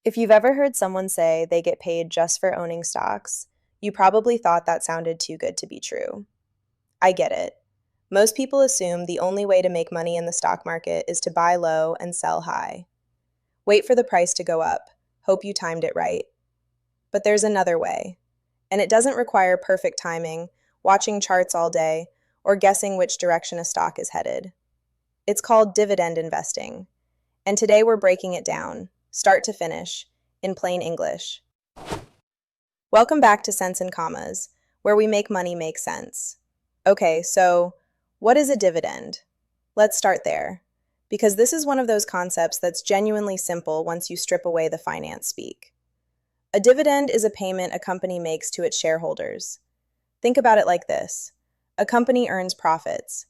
If you've ever heard someone say they get paid just for owning stocks, you probably thought that sounded too good to be true. I get it. Most people assume the only way to make money in the stock market is to buy low and sell high. Wait for the price to go up. Hope you timed it right. But there's another way. And it doesn't require perfect timing, watching charts all day, or guessing which direction a stock is headed. It's called dividend investing. And today we're breaking it down, start to finish, in plain English. Welcome back to Sense and Commas, where we make money make sense. Okay, so what is a dividend? Let's start there, because this is one of those concepts that's genuinely simple once you strip away the finance speak. A dividend is a payment a company makes to its shareholders. Think about it like this. A company earns profits.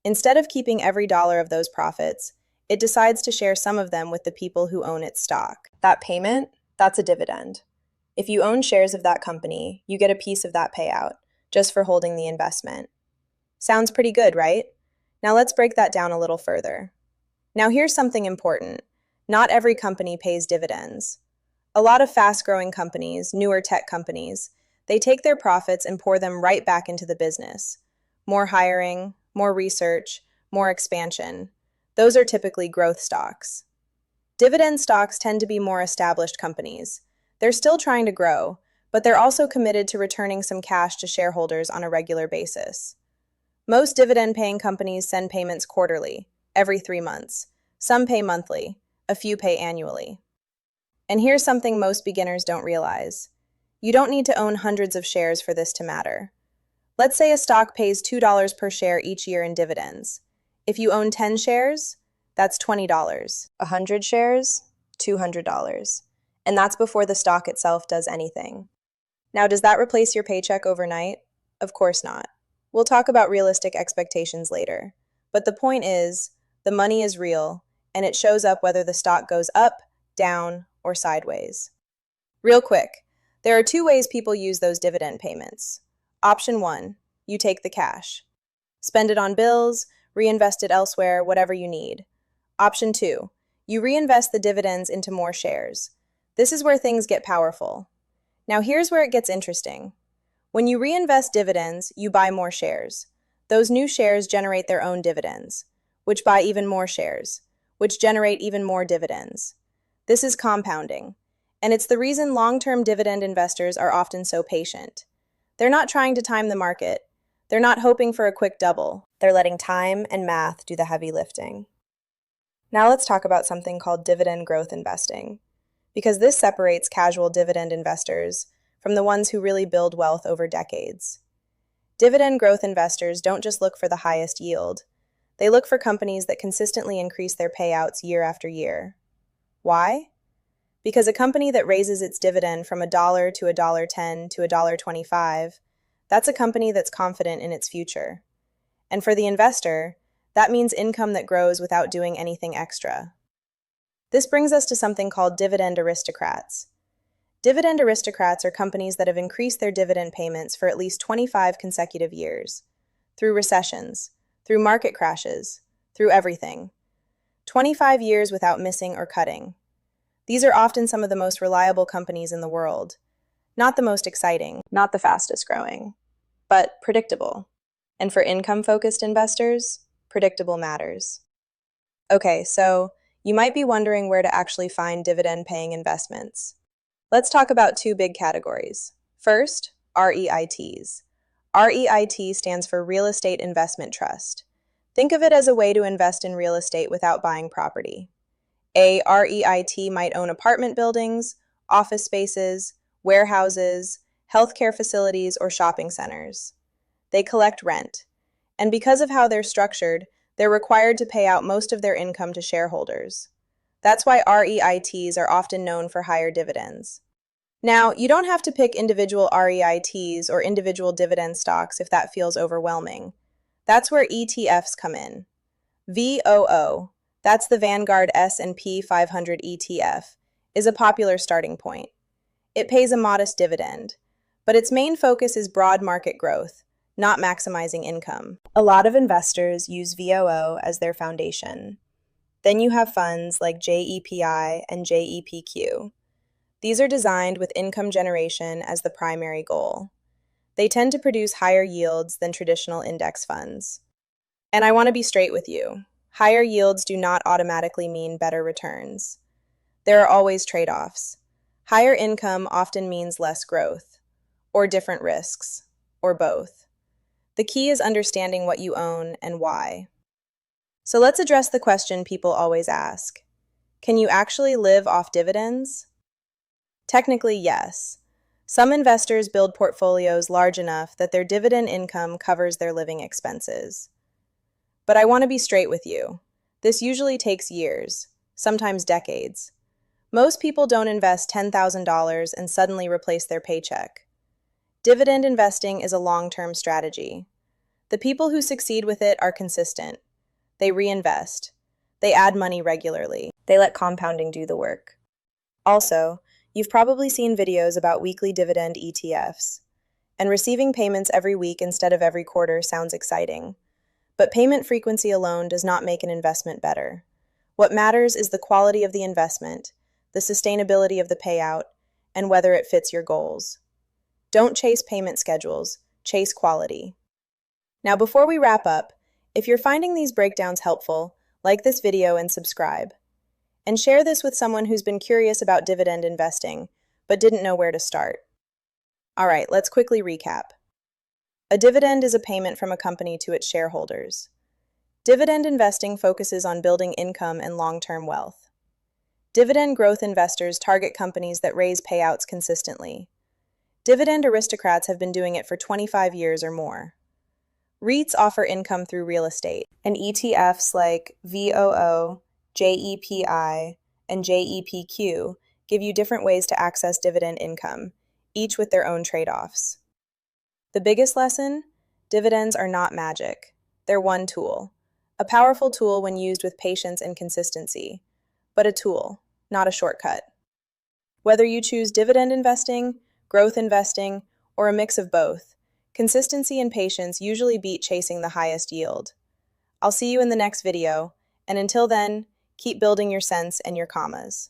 Instead of keeping every dollar of those profits, it decides to share some of them with the people who own its stock. That payment, that's a dividend. If you own shares of that company, you get a piece of that payout, just for holding the investment. Sounds pretty good, right? Now let's break that down a little further. Now here's something important. Not every company pays dividends. A lot of fast-growing companies, newer tech companies, they take their profits and pour them right back into the business. More hiring, more research, more expansion. Those are typically growth stocks. Dividend stocks tend to be more established companies. They're still trying to grow, but they're also committed to returning some cash to shareholders on a regular basis. Most dividend-paying companies send payments quarterly, every 3 months. Some pay monthly, a few pay annually. And here's something most beginners don't realize. You don't need to own hundreds of shares for this to matter. Let's say a stock pays $2 per share each year in dividends. If you own 10 shares, that's $20. 100 shares, $200. And that's before the stock itself does anything. Now, does that replace your paycheck overnight? Of course not. We'll talk about realistic expectations later. But the point is, the money is real, and it shows up whether the stock goes up, down, or sideways. Real quick, there are 2 ways people use those dividend payments. Option 1, you take the cash. Spend it on bills, reinvest it elsewhere, whatever you need. Option 2, you reinvest the dividends into more shares. This is where things get powerful. Now here's where it gets interesting. When you reinvest dividends, you buy more shares. Those new shares generate their own dividends, which buy even more shares, which generate even more dividends. This is compounding, and it's the reason long-term dividend investors are often so patient. They're not trying to time the market. They're not hoping for a quick double. They're letting time and math do the heavy lifting. Now let's talk about something called dividend growth investing, because this separates casual dividend investors from the ones who really build wealth over decades. Dividend growth investors don't just look for the highest yield. They look for companies that consistently increase their payouts year after year. Why? Because a company that raises its dividend from $1 to $1.10 to $1.25, that's a company that's confident in its future. And for the investor, that means income that grows without doing anything extra. This brings us to something called dividend aristocrats. Dividend aristocrats are companies that have increased their dividend payments for at least 25 consecutive years, through recessions, through market crashes, through everything. 25 years without missing or cutting. These are often some of the most reliable companies in the world. Not the most exciting, not the fastest growing, but predictable. And for income-focused investors, predictable matters. Okay, so you might be wondering where to actually find dividend-paying investments. Let's talk about 2 big categories. First, REITs. REIT stands for Real Estate Investment Trust. Think of it as a way to invest in real estate without buying property. A REIT might own apartment buildings, office spaces, warehouses, healthcare facilities, or shopping centers. They collect rent, and because of how they're structured, they're required to pay out most of their income to shareholders. That's why REITs are often known for higher dividends. Now, you don't have to pick individual REITs or individual dividend stocks if that feels overwhelming. That's where ETFs come in. VOO, that's the Vanguard S&P 500 ETF, is a popular starting point. It pays a modest dividend, but its main focus is broad market growth, not maximizing income. A lot of investors use VOO as their foundation. Then you have funds like JEPI and JEPQ. These are designed with income generation as the primary goal. They tend to produce higher yields than traditional index funds. And I want to be straight with you. Higher yields do not automatically mean better returns. There are always trade-offs. Higher income often means less growth, or different risks, or both. The key is understanding what you own and why. So let's address the question people always ask. Can you actually live off dividends? Technically, yes. Some investors build portfolios large enough that their dividend income covers their living expenses. But I want to be straight with you. This usually takes years, sometimes decades. Most people don't invest $10,000 and suddenly replace their paycheck. Dividend investing is a long-term strategy. The people who succeed with it are consistent. They reinvest. They add money regularly. They let compounding do the work. Also, you've probably seen videos about weekly dividend ETFs. And receiving payments every week instead of every quarter sounds exciting. But payment frequency alone does not make an investment better. What matters is the quality of the investment, the sustainability of the payout, and whether it fits your goals. Don't chase payment schedules, chase quality. Now, before we wrap up, if you're finding these breakdowns helpful, like this video and subscribe. And share this with someone who's been curious about dividend investing, but didn't know where to start. All right, let's quickly recap. A dividend is a payment from a company to its shareholders. Dividend investing focuses on building income and long-term wealth. Dividend growth investors target companies that raise payouts consistently. Dividend aristocrats have been doing it for 25 years or more. REITs offer income through real estate, and ETFs like VOO, JEPI, and JEPQ give you different ways to access dividend income, each with their own trade-offs. The biggest lesson? Dividends are not magic. They're one tool. A powerful tool when used with patience and consistency, but a tool, not a shortcut. Whether you choose dividend investing, growth investing, or a mix of both, consistency and patience usually beat chasing the highest yield. I'll see you in the next video, and until then, keep building your cents and your commas.